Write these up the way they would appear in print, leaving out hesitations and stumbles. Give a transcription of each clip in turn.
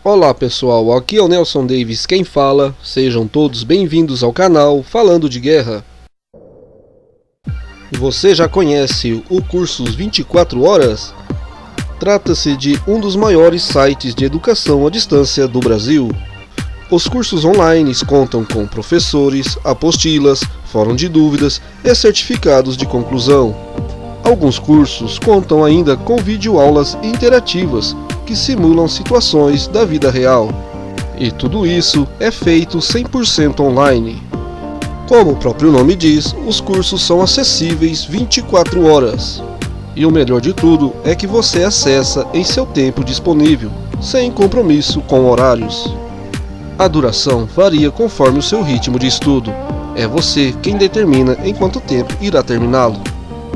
Olá pessoal, aqui é o Nelson Davis quem fala, sejam todos bem-vindos ao canal Falando de Guerra. Você já conhece o Cursos 24 Horas? Trata-se de um dos maiores sites de educação à distância do Brasil. Os cursos online contam com professores, apostilas, fórum de dúvidas e certificados de conclusão. Alguns cursos contam ainda com videoaulas interativas que simulam situações da vida real. E tudo isso é feito 100% online. Como o próprio nome diz, os cursos são acessíveis 24 horas. E o melhor de tudo é que você acessa em seu tempo disponível, sem compromisso com horários. A duração varia conforme o seu ritmo de estudo. É você quem determina em quanto tempo irá terminá-lo.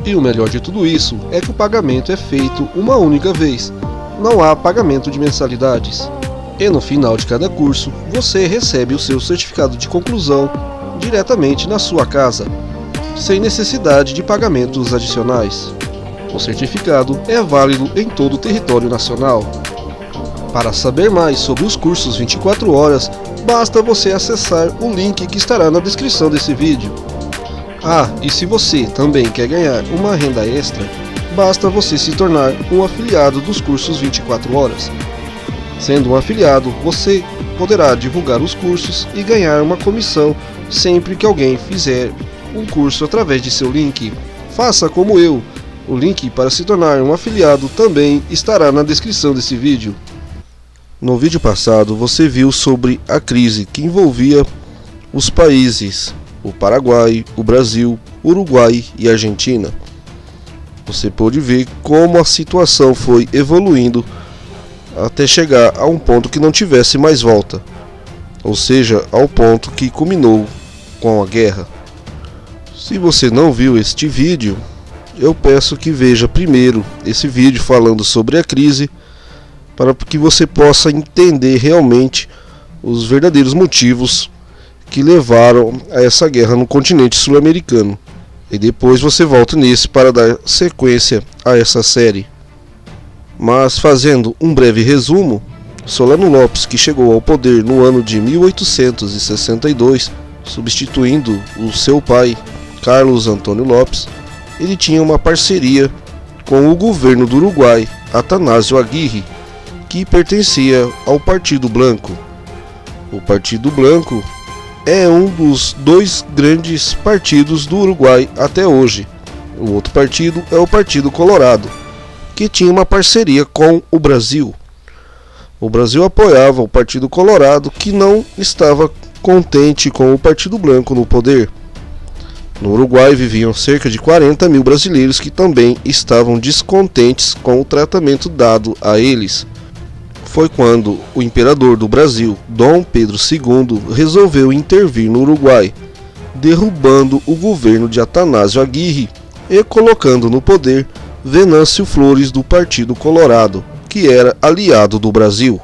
E o melhor de tudo isso é que o pagamento é feito uma única vez. Não há pagamento de mensalidades. E no final de cada curso, você recebe o seu certificado de conclusão diretamente na sua casa, sem necessidade de pagamentos adicionais. O certificado é válido em todo o território nacional. Para saber mais sobre os cursos 24 horas, basta você acessar o link que estará na descrição desse vídeo. E se você também quer ganhar uma renda extra, basta você se tornar um afiliado dos cursos 24 horas. Sendo um afiliado, você poderá divulgar os cursos e ganhar uma comissão sempre que alguém fizer um curso através de seu link. Faça como eu. O link para se tornar um afiliado também estará na descrição desse vídeo. No vídeo passado você viu sobre a crise que envolvia os países, o Paraguai, o Brasil, Uruguai e Argentina. Você pôde ver como a situação foi evoluindo até chegar a um ponto que não tivesse mais volta, ou seja, ao ponto que culminou com a guerra. Se você não viu este vídeo, eu peço que veja primeiro esse vídeo falando sobre a crise, para que você possa entender realmente os verdadeiros motivos que levaram a essa guerra no continente sul-americano. E depois você volta nesse para dar sequência a essa série. Mas fazendo um breve resumo, Solano Lopes, que chegou ao poder no ano de 1862, substituindo o seu pai, Carlos Antônio Lopes, ele tinha uma parceria com o governo do Uruguai, Atanásio Aguirre, que pertencia ao Partido Blanco. O Partido Blanco é um dos dois grandes partidos do Uruguai até hoje. O outro partido é o Partido Colorado, que tinha uma parceria com o Brasil. O Brasil apoiava o Partido Colorado, que não estava contente com o Partido Blanco no poder. No Uruguai viviam cerca de 40 mil brasileiros que também estavam descontentes com o tratamento dado a eles. Foi quando o imperador do Brasil, Dom Pedro II, resolveu intervir no Uruguai, derrubando o governo de Atanásio Aguirre e colocando no poder Venâncio Flores do Partido Colorado, que era aliado do Brasil.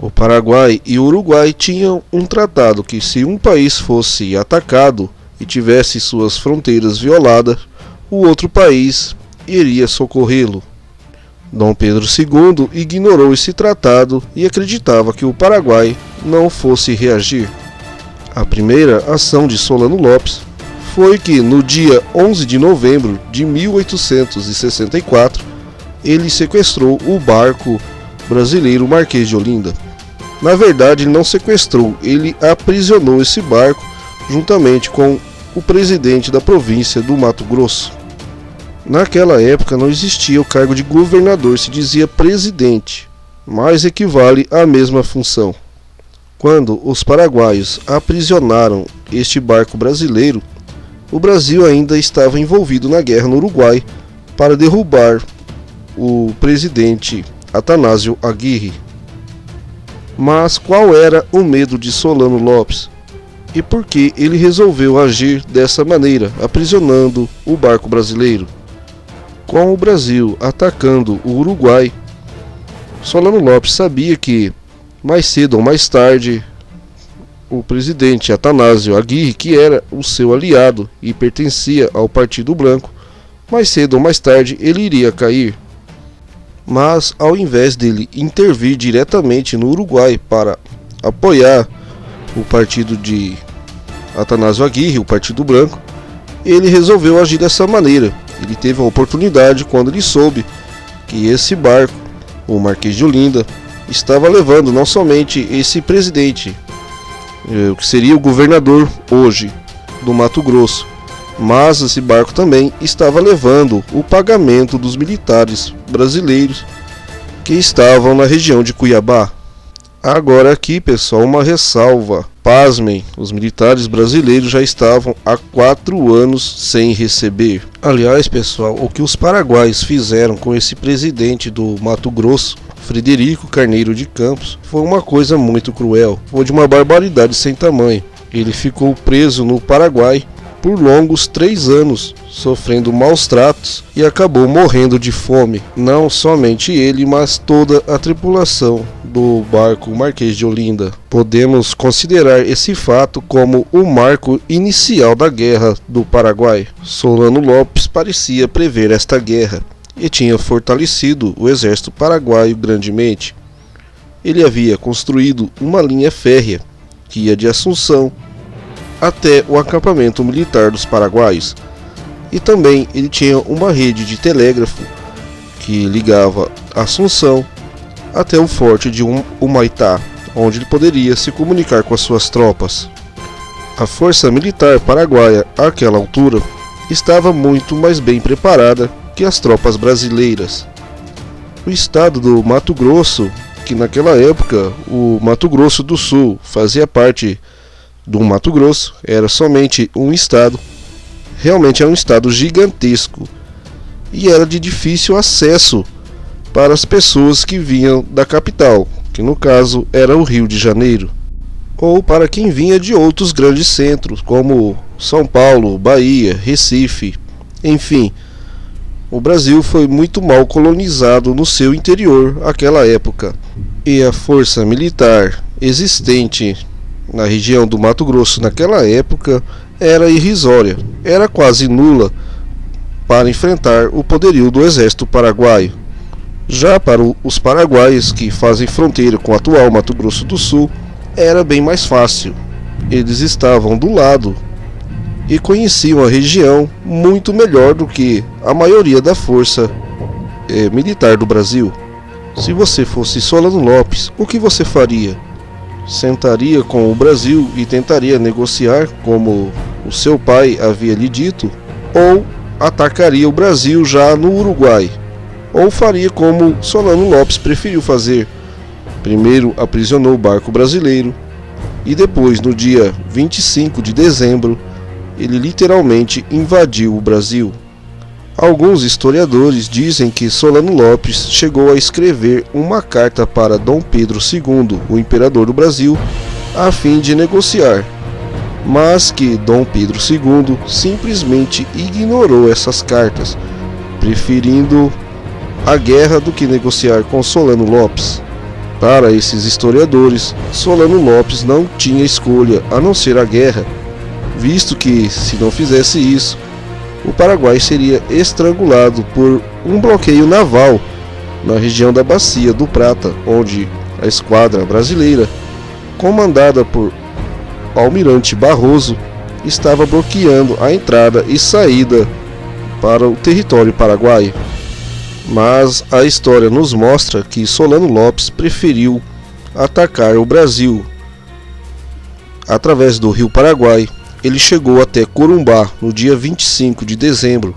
O Paraguai e o Uruguai tinham um tratado que, se um país fosse atacado e tivesse suas fronteiras violadas, o outro país iria socorrê-lo. Dom Pedro II ignorou esse tratado e acreditava que o Paraguai não fosse reagir. A primeira ação de Solano Lopes foi que, no dia 11 de novembro de 1864, ele sequestrou o barco brasileiro Marquês de Olinda. Na verdade, ele não sequestrou, ele aprisionou esse barco juntamente com o presidente da província do Mato Grosso. Naquela época não existia o cargo de governador, se dizia presidente, mas equivale à mesma função. Quando os paraguaios aprisionaram este barco brasileiro, o Brasil ainda estava envolvido na guerra no Uruguai para derrubar o presidente Atanásio Aguirre. Mas qual era o medo de Solano Lopes? E por que ele resolveu agir dessa maneira, aprisionando o barco brasileiro? Com o Brasil atacando o Uruguai, Solano Lopes sabia que, mais cedo ou mais tarde, o presidente Atanásio Aguirre, que era o seu aliado e pertencia ao Partido Blanco, mais cedo ou mais tarde ele iria cair. Mas ao invés dele intervir diretamente no Uruguai para apoiar o partido de Atanásio Aguirre, o Partido Branco, ele resolveu agir dessa maneira. Ele teve a oportunidade quando ele soube que esse barco, o Marquês de Olinda, estava levando não somente esse presidente, o que seria o governador hoje do Mato Grosso, mas esse barco também estava levando o pagamento dos militares brasileiros que estavam na região de Cuiabá. Agora aqui, pessoal, uma ressalva. Pasmem, os militares brasileiros já estavam há 4 anos sem receber. Aliás, pessoal, o que os paraguaios fizeram com esse presidente do Mato Grosso, Frederico Carneiro de Campos, foi uma coisa muito cruel. Foi de uma barbaridade sem tamanho. Ele ficou preso no Paraguai por longos 3 anos, sofrendo maus tratos e acabou morrendo de fome. Não somente ele, mas toda a tripulação do barco Marquês de Olinda. Podemos considerar esse fato como o marco inicial da Guerra do Paraguai. Solano Lopes parecia prever esta guerra e tinha fortalecido o exército paraguaio grandemente. Ele havia construído uma linha férrea que ia de Assunção até o acampamento militar dos paraguaios, e também ele tinha uma rede de telégrafo que ligava Assunção até o forte de Humaitá, onde ele poderia se comunicar com as suas tropas. A força militar paraguaia àquela altura estava muito mais bem preparada que as tropas brasileiras. O estado do Mato Grosso, que naquela época o Mato Grosso do Sul fazia parte do Mato Grosso, era somente um estado, realmente era um estado gigantesco e era de difícil acesso para as pessoas que vinham da capital, que no caso era o Rio de Janeiro, ou para quem vinha de outros grandes centros, como São Paulo, Bahia, Recife, enfim. O Brasil foi muito mal colonizado no seu interior naquela época, e a força militar existente na região do Mato Grosso naquela época era irrisória, era quase nula para enfrentar o poderio do exército paraguaio. Já para os paraguaios que fazem fronteira com o atual Mato Grosso do Sul, era bem mais fácil. Eles estavam do lado e conheciam a região muito melhor do que a maioria da força militar do Brasil. Se você fosse Solano Lopes, o que você faria? Sentaria com o Brasil e tentaria negociar, como o seu pai havia lhe dito, ou atacaria o Brasil já no Uruguai, ou faria como Solano Lopes preferiu fazer. Primeiro aprisionou o barco brasileiro e depois, no dia 25 de dezembro, ele literalmente invadiu o Brasil. Alguns historiadores dizem que Solano Lopes chegou a escrever uma carta para Dom Pedro II, o imperador do Brasil, a fim de negociar, mas que Dom Pedro II simplesmente ignorou essas cartas, preferindo a guerra do que negociar com Solano Lopes. Para esses historiadores, Solano Lopes não tinha escolha a não ser a guerra, visto que, se não fizesse isso, o Paraguai seria estrangulado por um bloqueio naval na região da Bacia do Prata, onde a esquadra brasileira, comandada por Almirante Barroso, estava bloqueando a entrada e saída para o território paraguaio. Mas a história nos mostra que Solano Lopes preferiu atacar o Brasil através do Rio Paraguai. Ele chegou até Corumbá no dia 25 de dezembro,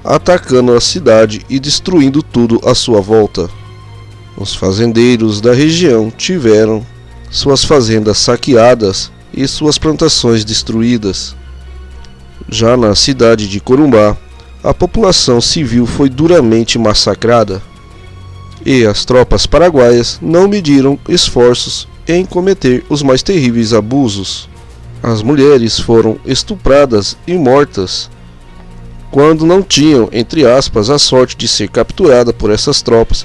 atacando a cidade e destruindo tudo à sua volta. Os fazendeiros da região tiveram suas fazendas saqueadas e suas plantações destruídas. Já na cidade de Corumbá, a população civil foi duramente massacrada, e as tropas paraguaias não mediram esforços em cometer os mais terríveis abusos. As mulheres foram estupradas e mortas quando não tinham, entre aspas, a sorte de ser capturada por essas tropas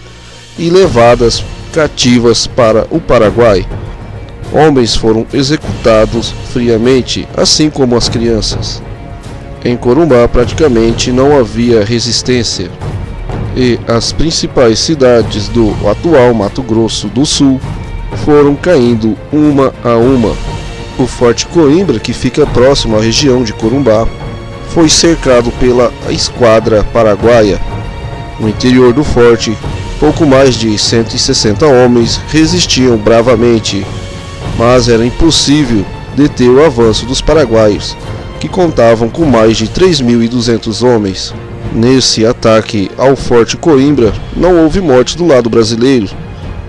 e levadas cativas para o Paraguai. Homens foram executados friamente, assim como as crianças. Em Corumbá praticamente não havia resistência. e as principais cidades do atual Mato Grosso do Sul foram caindo uma a uma. O Forte Coimbra, que fica próximo à região de Corumbá, foi cercado pela esquadra paraguaia. No interior do forte, pouco mais de 160 homens resistiam bravamente, mas era impossível deter o avanço dos paraguaios, que contavam com mais de 3.200 homens. Nesse ataque ao Forte Coimbra, não houve mortes do lado brasileiro,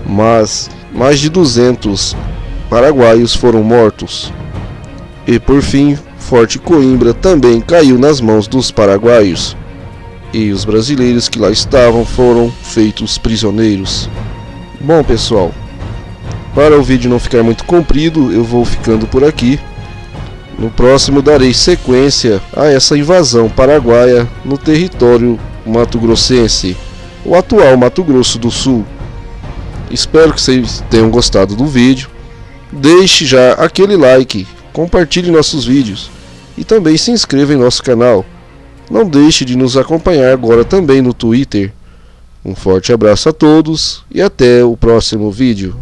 mas mais de 200 paraguaios foram mortos. E por fim, Forte Coimbra também caiu nas mãos dos paraguaios, e os brasileiros que lá estavam foram feitos prisioneiros. Bom, pessoal, para o vídeo não ficar muito comprido, eu vou ficando por aqui. No próximo darei sequência a essa invasão paraguaia no território mato-grossense, o atual Mato Grosso do Sul. Espero que vocês tenham gostado do vídeo. Deixe já aquele like, compartilhe nossos vídeos e também se inscreva em nosso canal. Não deixe de nos acompanhar agora também no Twitter. Um forte abraço a todos e até o próximo vídeo.